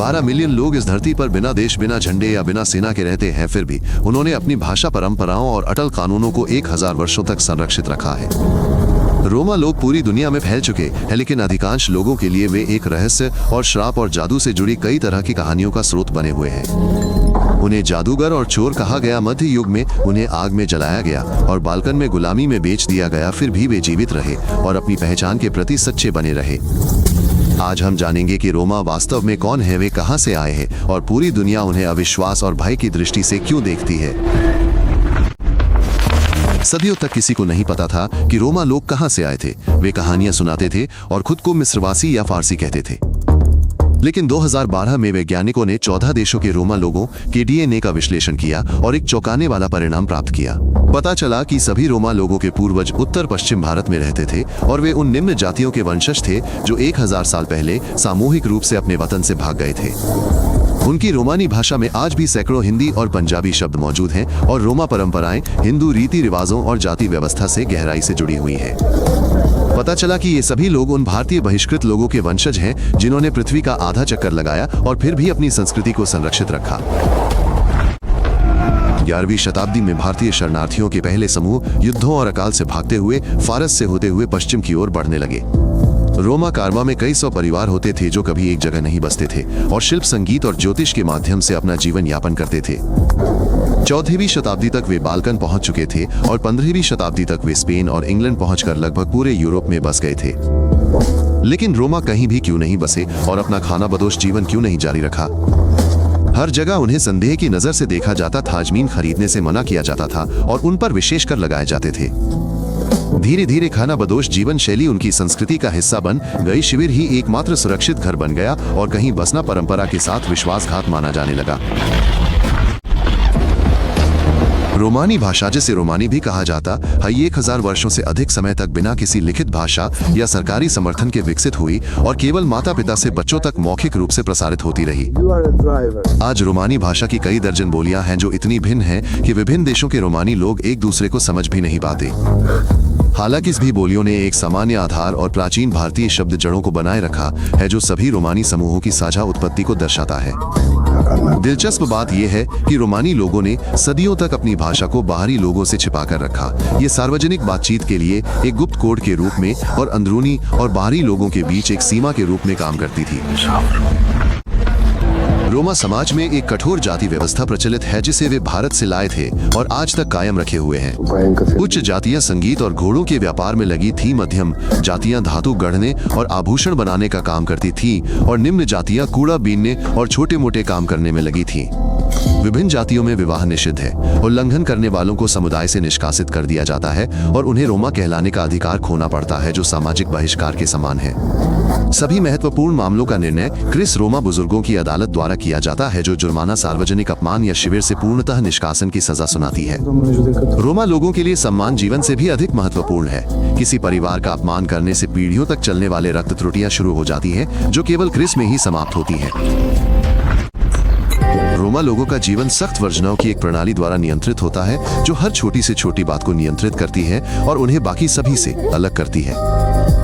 12 million लोग इस धरती पर बिना देश, बिना झंडे या बिना सेना के रहते हैं, फिर भी उन्होंने अपनी भाषा, परंपराओं और अटल कानूनों को 1000 वर्षों तक संरक्षित रखा है। रोमा लोग पूरी दुनिया में फैल चुके हैं, लेकिन अधिकांश लोगों के लिए वे एक रहस्य और श्राप और जादू से जुड़ी कई तरह की कहानियों का स्रोत बने हुए हैं। उन्हें जादूगर और चोर कहा गया। मध्य युग में उन्हें आग में जलाया गया और बाल्कन में गुलामी में बेच दिया गया, फिर भी वे जीवित रहे और अपनी पहचान के प्रति सच्चे बने रहे। आज हम जानेंगे कि रोमा वास्तव में कौन है, वे कहां से आए हैं और पूरी दुनिया उन्हें अविश्वास और भय की दृष्टि से क्यों देखती है। सदियों तक किसी को नहीं पता था कि रोमा लोग कहां से आए थे। वे कहानियां सुनाते थे और खुद को मिस्रवासी या फारसी कहते थे। लेकिन 2012 में वैज्ञानिकों ने 14 देशों के रोमा लोगों के डीएनए का विश्लेषण किया और एक चौंकाने वाला परिणाम प्राप्त किया। पता चला कि सभी रोमा लोगों के पूर्वज उत्तर पश्चिम भारत में रहते थे और वे उन निम्न जातियों के वंशज थे जो 1000 साल पहले सामूहिक रूप से अपने वतन से भाग गए थे। उनकी रोमानी भाषा में आज भी सैकड़ों हिंदी और पंजाबी शब्द मौजूद हैं और रोमा परंपराएं हिंदू रीति रिवाजों और जाति व्यवस्था से गहराई से जुड़ी हुई हैं। पता चला कि ये सभी लोग उन भारतीय बहिष्कृत लोगों के वंशज हैं जिन्होंने पृथ्वी का आधा चक्कर लगाया और फिर भी अपनी संस्कृति को संरक्षित रखा। 11वीं शताब्दी में भारतीय शरणार्थियों के पहले समूह युद्धों और अकाल से भागते हुए फारस से होते हुए पश्चिम की ओर बढ़ने लगे। रोमा कारवा में कई 100 परिवार होते थे जो कभी एक जगह नहीं बसते थे और शिल्प, संगीत और ज्योतिष के माध्यम से अपना जीवन यापन करते थे। 14वीं शताब्दी तक वे बाल्कन पहुंच चुके थे और 15वीं शताब्दी तक वे स्पेन और इंग्लैंड पहुंचकर लगभग पूरे यूरोप में बस गए थे। लेकिन रोमा कहीं भी क्यों नहीं बसे और अपना खानाबदोश जीवन क्यों नहीं जारी रखा? हर जगह उन्हें संदेह की नजर से देखा जाता था, जमीन खरीदने से मना किया जाता था और उन पर विशेषकर लगाए जाते थे। धीरे धीरे खानाबदोश जीवन शैली उनकी संस्कृति का हिस्सा बन गई। शिविर ही एकमात्र सुरक्षित घर बन गया और कहीं बसना परंपरा के साथ विश्वासघात माना जाने लगा। रोमानी भाषा, जिसे रोमानी भी कहा जाता है, 1000 वर्षों से अधिक समय तक बिना किसी लिखित भाषा या सरकारी समर्थन के विकसित हुई और केवल माता पिता से बच्चों तक मौखिक रूप से प्रसारित होती रही। आज रोमानी भाषा की कई दर्जन बोलियां हैं जो इतनी भिन्न हैं कि विभिन्न देशों के रोमानी लोग एक दूसरे को समझ भी नहीं पाते। हालांकि सभी बोलियों ने एक सामान्य आधार और प्राचीन भारतीय शब्द जड़ों को बनाए रखा है जो सभी रोमानी समूहों की साझा उत्पत्ति को दर्शाता है। दिलचस्प बात यह है कि रोमानी लोगों ने सदियों तक अपनी भाषा को बाहरी लोगों से छिपाकर रखा। ये सार्वजनिक बातचीत के लिए एक गुप्त कोड के रूप में और अंदरूनी और बाहरी लोगों के बीच एक सीमा के रूप में काम करती थी। रोमा समाज में एक कठोर जाति व्यवस्था प्रचलित है जिसे वे भारत से लाए थे और आज तक कायम रखे हुए हैं। उच्च जातियां संगीत और घोड़ों के व्यापार में लगी थी, मध्यम जातियां धातु गढ़ने और आभूषण बनाने का काम करती थी और निम्न जातियां कूड़ा बीनने और छोटे मोटे काम करने में लगी थी। विभिन्न जातियों में विवाह निषिद्ध है। उल्लंघन करने वालों को समुदाय से निष्कासित कर दिया जाता है और उन्हें रोमा कहलाने का अधिकार खोना पड़ता है, जो सामाजिक बहिष्कार के समान है। सभी महत्वपूर्ण मामलों का निर्णय क्रिस रोमा बुजुर्गों की अदालत द्वारा किया जाता है, जो जुर्माना, सार्वजनिक अपमान या शिविर से पूर्णतः निष्कासन की सजा सुनाती है। रोमा लोगों के लिए सम्मान जीवन से भी अधिक महत्वपूर्ण है। किसी परिवार का अपमान करने से पीढ़ियों तक चलने वाले रक्त त्रुटियां शुरू हो जाती हैं, जो केवल क्रिस में ही समाप्त होती हैं। रोमा लोगों का जीवन सख्त वर्जनाओं की एक प्रणाली द्वारा नियंत्रित होता है जो हर छोटी से छोटी बात को नियंत्रित करती है और उन्हें बाकी सभी से अलग करती है।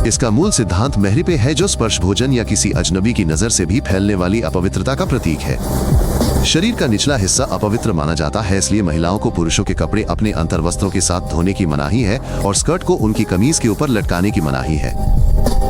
इसका मूल सिद्धांत महरिपे है, जो स्पर्श, भोजन या किसी अजनबी की नजर से भी फैलने वाली अपवित्रता का प्रतीक है। शरीर का निचला हिस्सा अपवित्र माना जाता है, इसलिए महिलाओं को पुरुषों के कपड़े अपने अंतर्वस्त्रों के साथ धोने की मनाही है और स्कर्ट को उनकी कमीज के ऊपर लटकाने की मनाही है।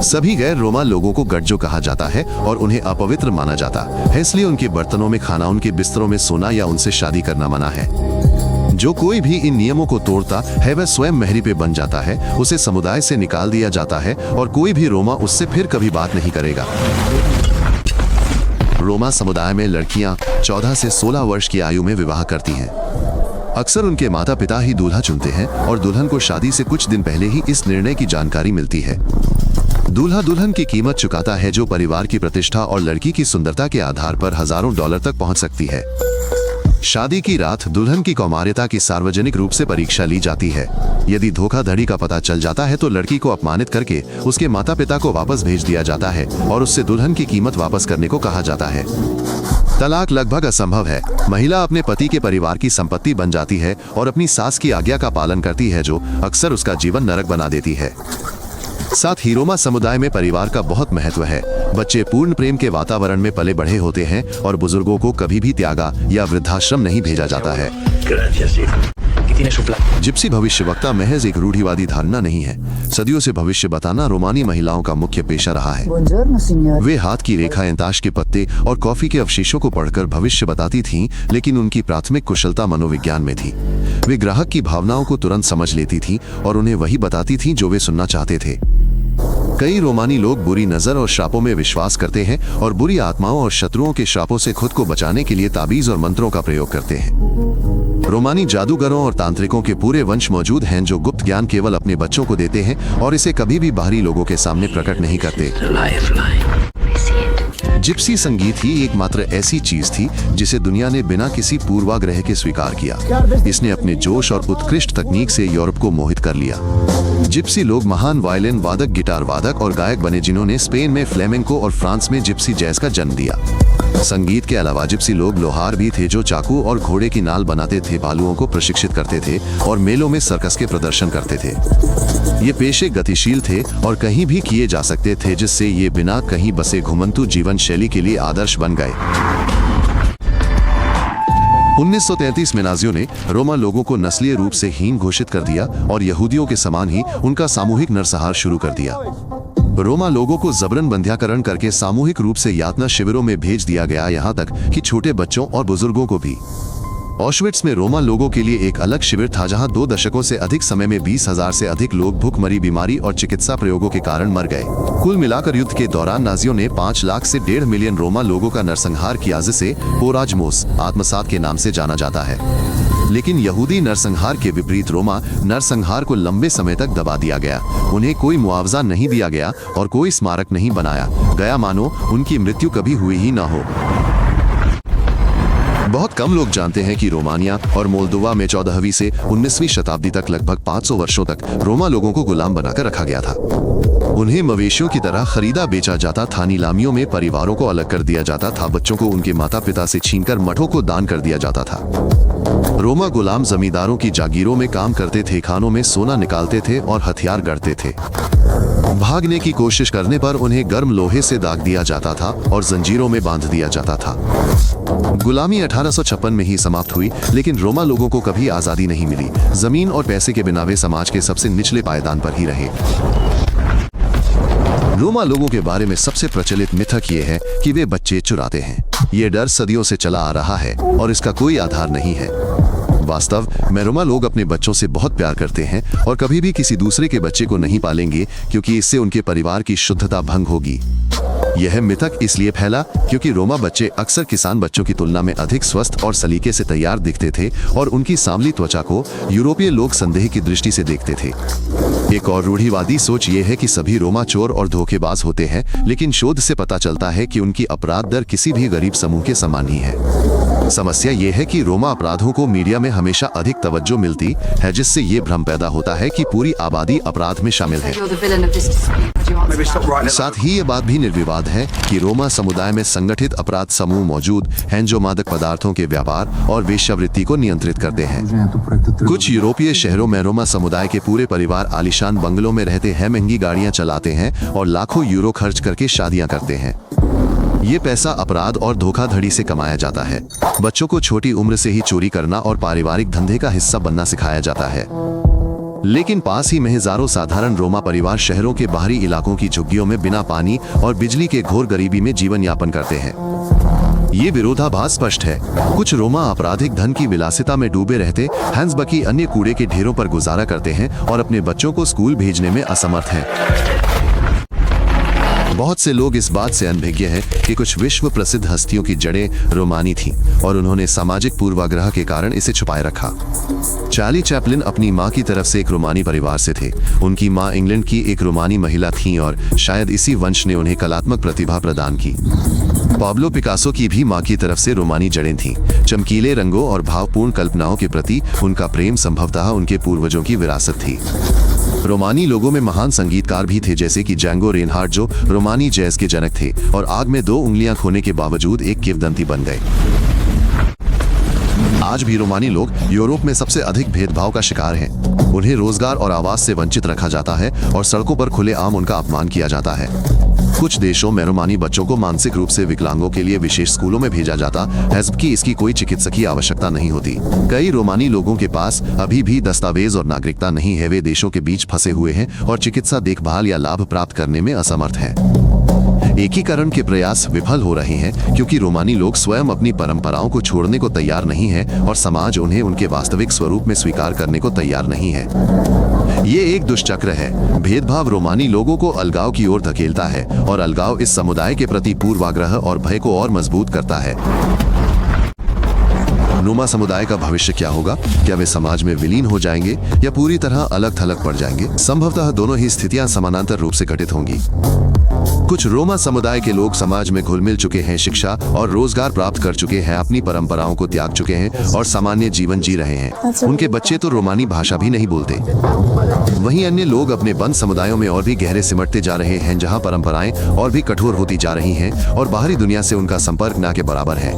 सभी गैर रोमा लोगों को गड्जो कहा जाता है और उन्हें अपवित्र माना जाता है, इसलिए उनके बर्तनों में खाना, उनके बिस्तरों में सोना या उनसे शादी करना मना है। जो कोई भी इन नियमों को तोड़ता है वह स्वयं महरिपे बन जाता है, उसे समुदाय से निकाल दिया जाता है और कोई भी रोमा उससे फिर कभी बात नहीं करेगा। रोमा समुदाय में लड़कियां 14 से 16 वर्ष की आयु में विवाह करती हैं। अक्सर उनके माता पिता ही दूल्हा चुनते हैं और दुल्हन को शादी से कुछ दिन पहले ही इस निर्णय की जानकारी मिलती है। दूल्हा दुल्हन की कीमत चुकाता है, जो परिवार की प्रतिष्ठा और लड़की की सुंदरता के आधार पर हजारों डॉलर तक पहुंच सकती है। शादी की रात दुल्हन की कौमार्यता की सार्वजनिक रूप से परीक्षा ली जाती है। यदि धोखाधड़ी का पता चल जाता है तो लड़की को अपमानित करके उसके माता पिता को वापस भेज दिया जाता है और उससे दुल्हन की कीमत वापस करने को कहा जाता है। तलाक लगभग असंभव है। महिला अपने पति के परिवार की संपत्ति बन जाती है और अपनी सास की आज्ञा का पालन करती है, जो अक्सर उसका जीवन नरक बना देती है। साथ ही रोमा समुदाय में परिवार का बहुत महत्व है। बच्चे पूर्ण प्रेम के वातावरण में पले बढ़े होते हैं और बुजुर्गों को कभी भी त्यागा या वृद्धाश्रम नहीं भेजा जाता है। जिप्सी भविष्यवक्ता महज एक रूढ़िवादी धारणा नहीं है। सदियों से भविष्य बताना रोमानी महिलाओं का मुख्य पेशा रहा है। वे हाथ की रेखाएं, ताश के पत्ते और कॉफी के अवशेषों को पढ़कर भविष्य बताती थीं, लेकिन उनकी प्राथमिक कुशलता मनोविज्ञान में थी। वे ग्राहक की भावनाओं को तुरंत समझ लेती थीं और उन्हें वही बताती थीं जो वे सुनना चाहते थे। कई रोमानी लोग बुरी नजर और श्रापों में विश्वास करते हैं और बुरी आत्माओं और शत्रुओं के श्रापों से खुद को बचाने के लिए ताबीज और मंत्रों का प्रयोग करते हैं। रोमानी जादूगरों और तांत्रिकों के पूरे वंश मौजूद हैं जो गुप्त ज्ञान केवल अपने बच्चों को देते हैं और इसे कभी भी बाहरी लोगों के सामने प्रकट नहीं करते। जिप्सी संगीत ही एकमात्र ऐसी चीज थी जिसे दुनिया ने बिना किसी पूर्वाग्रह के स्वीकार किया। इसने अपने जोश और उत्कृष्ट तकनीक से यूरोप को मोहित कर लिया। जिप्सी लोग महान वायलिन वादक, गिटार वादक और गायक बने जिन्होंने स्पेन में फ्लेमेंको और फ्रांस में जिप्सी जैज का जन्म दिया। संगीत के अलावा जिप्सी लोग लोहार भी थे जो चाकू और घोड़े की नाल बनाते थे, भालुओं को प्रशिक्षित करते थे और मेलों में सर्कस के प्रदर्शन करते थे। ये पेशे गतिशील थे और कहीं भी किए जा सकते थे, जिससे ये बिना कहीं बसे घुमंतु जीवन शैली के लिए आदर्श बन गए। 1933 में नाजियों ने रोमा लोगों को नस्लीय रूप से हीन घोषित कर दिया और यहूदियों के समान ही उनका सामूहिक नरसंहार शुरू कर दिया। रोमा लोगों को जबरन बंध्याकरण करके सामूहिक रूप से यातना शिविरों में भेज दिया गया, यहाँ तक कि छोटे बच्चों और बुजुर्गों को भी। ऑशविट्स में रोमा लोगों के लिए एक अलग शिविर था जहां 2 दशकों से अधिक समय में 20,000 से अधिक लोग भूखमरी, बीमारी और चिकित्सा प्रयोगों के कारण मर गए। कुल मिलाकर युद्ध के दौरान नाजियों ने 5 लाख से 1.5 मिलियन रोमा लोगों का नरसंहार किया, जिसे पोराजमोस आत्मसात के नाम से जाना जाता है। लेकिन यहूदी नरसंहार के विपरीत रोमा नरसंहार को लंबे समय तक दबा दिया गया। उन्हें कोई मुआवजा नहीं दिया गया और कोई स्मारक नहीं बनाया गया, मानो उनकी मृत्यु कभी हुई ही न हो। बहुत कम लोग जानते हैं कि रोमानिया और मोल्दोवा में 14वीं से 19वीं शताब्दी तक लगभग 500 वर्षों तक रोमा लोगों को गुलाम बनाकर रखा गया था। उन्हें मवेशियों की तरह खरीदा बेचा जाता था, नीलामियों में परिवारों को अलग कर दिया जाता था, बच्चों को उनके माता पिता से छीनकर मठों को दान कर दिया जाता था। रोमा गुलाम जमींदारों की जागीरों में काम करते थे, खानों में सोना निकालते थे और हथियार गढ़ते थे। भागने की कोशिश करने पर उन्हें गर्म लोहे से दाग दिया जाता था और जंजीरों में बांध दिया जाता था। गुलामी 1856 में ही समाप्त हुई, लेकिन रोमा लोगों को कभी आजादी नहीं मिली। जमीन और पैसे के बिना वे समाज के सबसे निचले पायदान पर ही रहे। रोमा लोगों के बारे में सबसे प्रचलित मिथक ये है कि वे बच्चे चुराते हैं। ये डर सदियों से चला आ रहा है और इसका कोई आधार नहीं है। वास्तव में रोमा लोग अपने बच्चों से बहुत प्यार करते हैं और कभी भी किसी दूसरे के बच्चे को नहीं पालेंगे, क्योंकि इससे उनके परिवार की शुद्धता भंग होगी। यह मिथक इसलिए फैला क्योंकि रोमा बच्चे अक्सर किसान बच्चों की तुलना में अधिक स्वस्थ और सलीके से तैयार दिखते थे और उनकी सांवली त्वचा को यूरोपीय लोग संदेह की दृष्टि से देखते थे। एक और रूढ़िवादी सोच ये है कि सभी रोमा चोर और धोखेबाज होते हैं, लेकिन शोध से पता चलता है कि उनकी अपराध दर किसी भी गरीब समूह के समान ही है। समस्या ये है कि रोमा अपराधों को मीडिया में हमेशा अधिक तवज्जो मिलती है, जिससे ये भ्रम पैदा होता है कि पूरी आबादी अपराध में शामिल है। साथ ही ये बात भी निर्विवाद है कि रोमा समुदाय में संगठित अपराध समूह मौजूद हैं जो मादक पदार्थों के व्यापार और वेश्यावृत्ति को नियंत्रित करते हैं। कुछ यूरोपीय शहरों में रोमा समुदाय के पूरे परिवार आलीशान बंगलों में रहते हैं, महंगी गाड़ियां चलाते हैं और लाखों यूरो खर्च करके शादियां करते हैं। ये पैसा अपराध और धोखाधड़ी से कमाया जाता है। बच्चों को छोटी उम्र से ही चोरी करना और पारिवारिक धंधे का हिस्सा बनना सिखाया जाता है। लेकिन पास ही में हजारों साधारण रोमा परिवार शहरों के बाहरी इलाकों की झुग्गियों में बिना पानी और बिजली के घोर गरीबी में जीवन यापन करते हैं। ये विरोधाभास स्पष्ट है। कुछ रोमा आपराधिक धन की विलासिता में डूबे रहते हैं, बाकी अन्य कूड़े के ढेरों पर गुजारा करते हैं और अपने बच्चों को स्कूल भेजने में असमर्थ हैं। बहुत से लोग इस बात से अनभिज्ञ हैं कि कुछ विश्व प्रसिद्ध हस्तियों की जड़ें रोमानी थीं और उन्होंने सामाजिक पूर्वाग्रह के कारण इसे छुपाए रखा। चार्ली चैपलिन अपनी मां की तरफ से एक रोमानी परिवार से थे। उनकी मां इंग्लैंड की एक रोमानी महिला थीं और शायद इसी वंश ने उन्हें कलात्मक प्रतिभा प्रदान की। पाब्लो पिकासो की भी मां की तरफ से रोमानी जड़ें थीं। चमकीले रंगों और भावपूर्ण कल्पनाओं के प्रति उनका प्रेम संभवतः उनके पूर्वजों की विरासत थी। रोमानी लोगों में महान संगीतकार भी थे, जैसे कि जैंगो रेनहार्ड जो रोमानी जैज के जनक थे और आग में 2 उंगलियां खोने के बावजूद एक किंवदंती बन गए। आज भी रोमानी लोग यूरोप में सबसे अधिक भेदभाव का शिकार हैं। उन्हें रोजगार और आवास से वंचित रखा जाता है और सड़कों पर खुलेआम उनका अपमान किया जाता है। कुछ देशों में रोमानी बच्चों को मानसिक रूप से विकलांगों के लिए विशेष स्कूलों में भेजा जाता है, जबकि इसकी कोई चिकित्सकीय आवश्यकता नहीं होती। कई रोमानी लोगों के पास अभी भी दस्तावेज और नागरिकता नहीं है, वे देशों के बीच फंसे हुए हैं और चिकित्सा देखभाल या लाभ प्राप्त करने में असमर्थ हैं। एकीकरण के प्रयास विफल हो रहे हैं क्योंकि रोमानी लोग स्वयं अपनी परंपराओं को छोड़ने को तैयार नहीं है और समाज उन्हें उनके वास्तविक स्वरूप में स्वीकार करने को तैयार नहीं है। ये एक दुष्चक्र है। भेदभाव रोमानी लोगों को अलगाव की ओर धकेलता है और अलगाव इस समुदाय के प्रति पूर्वाग्रह और भय को और मजबूत करता है। रोमा समुदाय का भविष्य क्या होगा? क्या वे समाज में विलीन हो जाएंगे या पूरी तरह अलग थलग पड़ जाएंगे? संभवतः दोनों ही स्थितियां समानांतर रूप से घटित होंगी। कुछ रोमा समुदाय के लोग समाज में घुल मिल चुके हैं, शिक्षा और रोजगार प्राप्त कर चुके हैं, अपनी परंपराओं को त्याग चुके हैं और सामान्य जीवन जी रहे हैं। उनके बच्चे तो रोमानी भाषा भी नहीं बोलते। वहीं अन्य लोग अपने बंद समुदायों में और भी गहरे सिमटते जा रहे हैं, जहां परंपराएं और भी कठोर होती जा रही हैं और बाहरी दुनिया से उनका संपर्क न के बराबर है।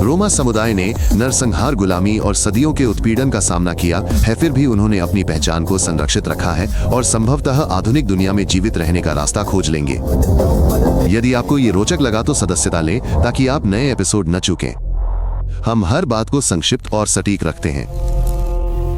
रोमा समुदाय ने नरसंहार, गुलामी और सदियों के उत्पीड़न का सामना किया है, फिर भी उन्होंने अपनी पहचान को संरक्षित रखा है और संभवतः आधुनिक दुनिया में जीवित रहने का रास्ता खोज लेंगे। यदि आपको ये रोचक लगा तो सदस्यता लें ताकि आप नए एपिसोड न चूकें। हम हर बात को संक्षिप्त और सटीक रखते हैं।